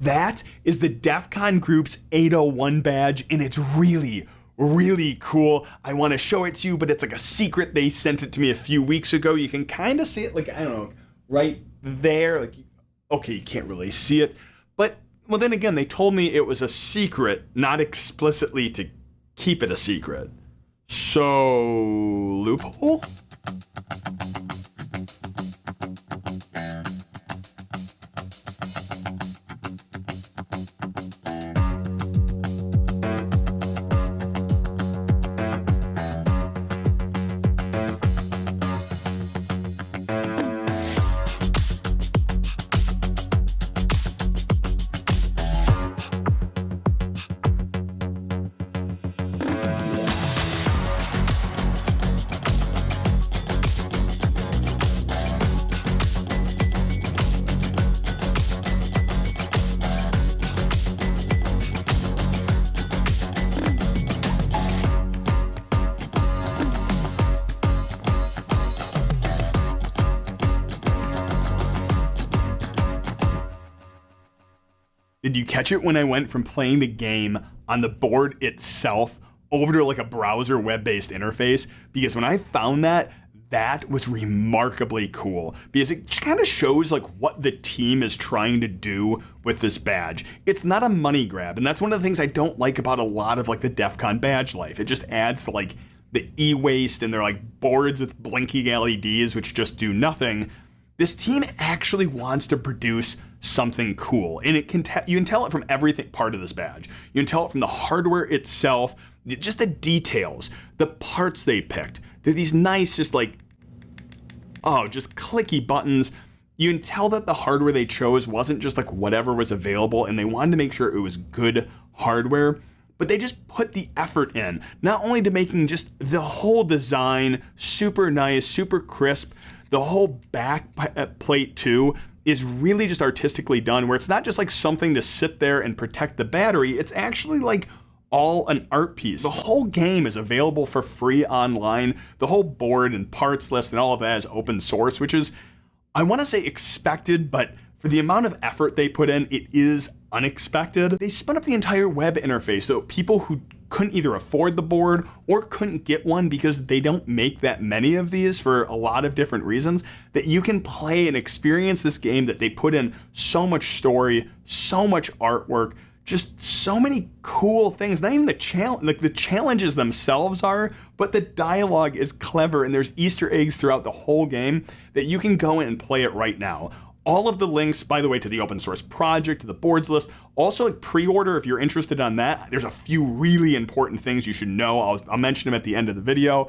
That is the DEF CON Group's 801 badge, and it's really, really cool. I want to show it to you, but it's like a secret. They sent it to me a few weeks ago. You can kind of see it, like, I don't know, right there. Like, okay, you can't really see it, but, well, then again, they told me it was a secret, not explicitly to keep it a secret. So, loophole? Did you catch it when I went from playing the game on the board itself over to like a browser web-based interface? Because when I found that, that was remarkably cool because it kind of shows like what the team is trying to do with this badge. It's not a money grab, and that's one of the things I don't like about a lot of like the DEF CON badge life. It just adds to like the e-waste, and they're like boards with blinking LEDs which just do nothing. This team actually wants to produce something cool, and you can tell it from everything part of this badge. You can tell it from the hardware itself, just the details, the parts they picked. They're these nice, just like, oh, just clicky buttons. You can tell that the hardware they chose wasn't just like whatever was available, and they wanted to make sure it was good hardware, but they just put the effort in, not only to making just the whole design super nice, super crisp. The whole back plate too is really just artistically done, where it's not just like something to sit there and protect the battery. It's actually like all an art piece. The whole game is available for free online. The whole board and parts list and all of that is open source, which is, I want to say expected, but for the amount of effort they put in, it is unexpected. They spun up the entire web interface so people who couldn't either afford the board or couldn't get one because they don't make that many of these for a lot of different reasons, that you can play and experience this game that they put in so much story, so much artwork, just so many cool things. Not even the challenge, like the challenges themselves are, but the dialogue is clever, and there's Easter eggs throughout the whole game that you can go in and play it right now. All of the links, by the way, to the open source project, to the boards list, also like pre-order if you're interested on that. There's a few really important things you should know. I'll mention them at the end of the video.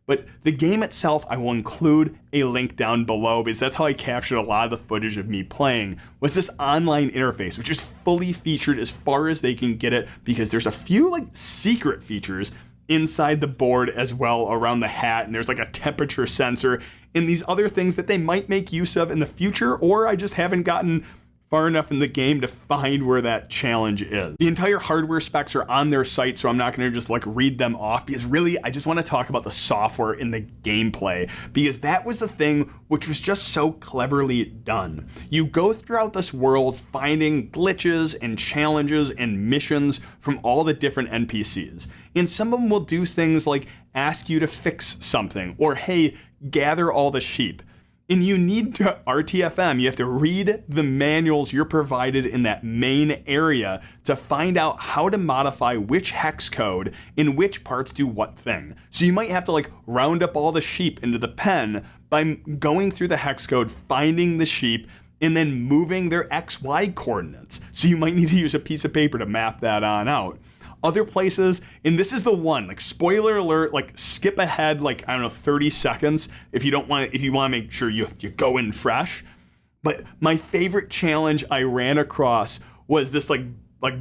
But the game itself, I will include a link down below because that's how I captured a lot of the footage of me playing, was this online interface, which is fully featured as far as they can get it, because there's a few like secret features inside the board as well around the hat, and there's like a temperature sensor and these other things that they might make use of in the future, or I just haven't gotten far enough in the game to find where that challenge is. The entire hardware specs are on their site, so I'm not going to just like read them off, because really I just want to talk about the software in the gameplay, because that was the thing which was just so cleverly done. You go throughout this world finding glitches and challenges and missions from all the different NPCs, and some of them will do things like ask you to fix something, or hey, gather all the sheep. And you need to RTFM, you have to read the manuals you're provided in that main area to find out how to modify which hex code in which parts do what thing. So you might have to like round up all the sheep into the pen by going through the hex code, finding the sheep, and then moving their XY coordinates. So you might need to use a piece of paper to map that on out. Other places, and this is the one, like spoiler alert, like skip ahead like, I don't know, 30 seconds if you want to make sure you go in fresh. But my favorite challenge I ran across was this like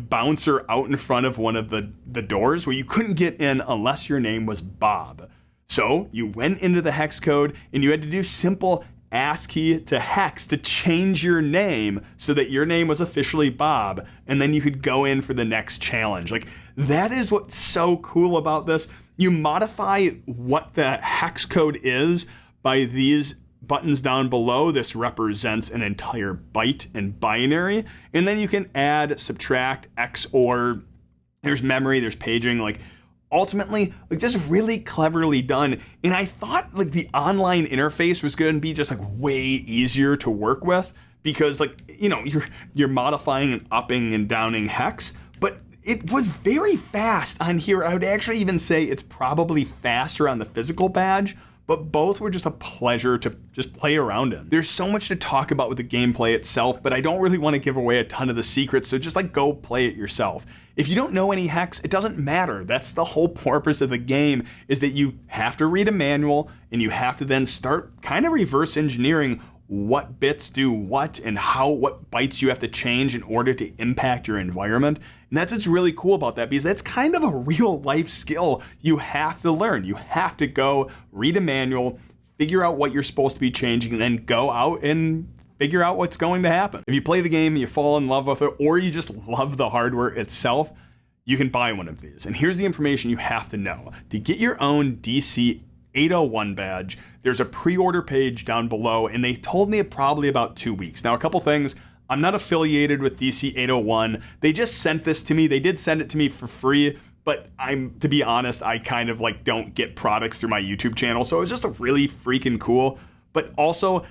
bouncer out in front of one of the doors where you couldn't get in unless your name was Bob. So you went into the hex code and you had to do simple ASCII to hex to change your name so that your name was officially Bob, and then you could go in for the next challenge. Like, that is what's so cool about this. You modify what the hex code is by these buttons down below. This represents an entire byte in binary. And then you can add, subtract, XOR. There's memory, there's paging. Like, ultimately, like, just really cleverly done. And I thought like the online interface was going to be just like way easier to work with because, like, you know, you're modifying and upping and downing hex, but it was very fast on here. I would actually even say it's probably faster on the physical badge, but both were just a pleasure to just play around in. There's so much to talk about with the gameplay itself, but I don't really want to give away a ton of the secrets, so just like go play it yourself. If you don't know any hex, it doesn't matter. That's the whole purpose of the game, is that you have to read a manual and you have to then start kind of reverse engineering what bits do what and what bytes you have to change in order to impact your environment. And that's what's really cool about that, because that's kind of a real life skill you have to learn. You have to go read a manual, figure out what you're supposed to be changing, and then go out and figure out what's going to happen. If you play the game, you fall in love with it, or you just love the hardware itself, you can buy one of these. And here's the information you have to know. To get your own DC801 badge, there's a pre-order page down below, and they told me probably about 2 weeks. Now, a couple things. I'm not affiliated with DC801. They just sent this to me. They did send it to me for free, but to be honest, I kind of like don't get products through my YouTube channel, so it was just a really freaking cool. But also,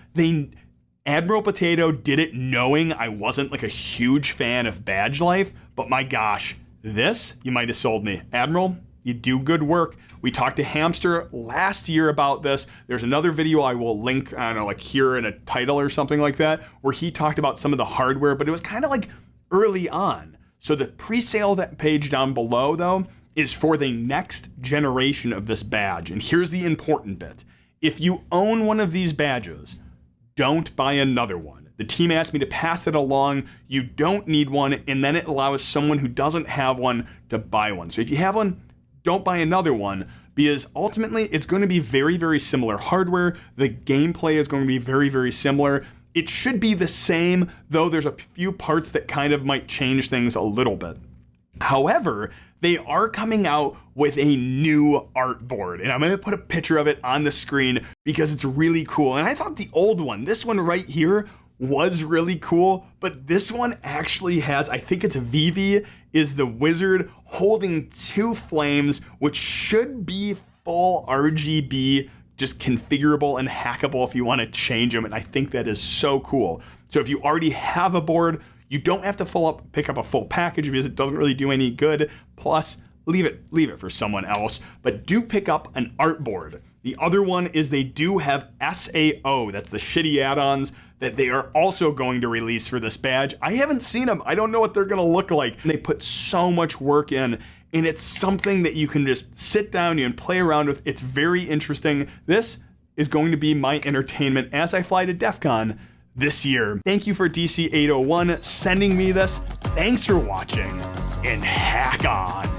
Admiral Potato did it knowing I wasn't like a huge fan of Badge Life, but my gosh, this, you might have sold me. Admiral, you do good work. We talked to Hamster last year about this. There's another video I will link, I don't know, like here in a title or something like that, where he talked about some of the hardware, but it was kind of like early on. So the pre-sale page down below, though, is for the next generation of this badge. And here's the important bit. If you own one of these badges, don't buy another one. The team asked me to pass it along. You don't need one, and then it allows someone who doesn't have one to buy one. So if you have one, don't buy another one, because ultimately it's going to be very, very similar hardware. The gameplay is going to be very, very similar. It should be the same, though there's a few parts that kind of might change things a little bit. However, they are coming out with a new art board, and I'm going to put a picture of it on the screen because it's really cool. And I thought the old one, this one right here, was really cool, but this one actually has, I think it's Vivi, is the wizard holding two flames, which should be full RGB, just configurable and hackable if you want to change them, and I think that is so cool. So if you already have a board, you don't have to pick up a full package because it doesn't really do any good. Plus, leave it for someone else, but do pick up an art board. The other one is they do have SAO, that's the shitty add-ons that they are also going to release for this badge. I haven't seen them. I don't know what they're gonna look like. And they put so much work in, and it's something that you can just sit down and play around with. It's very interesting. This is going to be my entertainment as I fly to DEF CON this year. Thank you for DC801 sending me this. Thanks for watching, and hack on.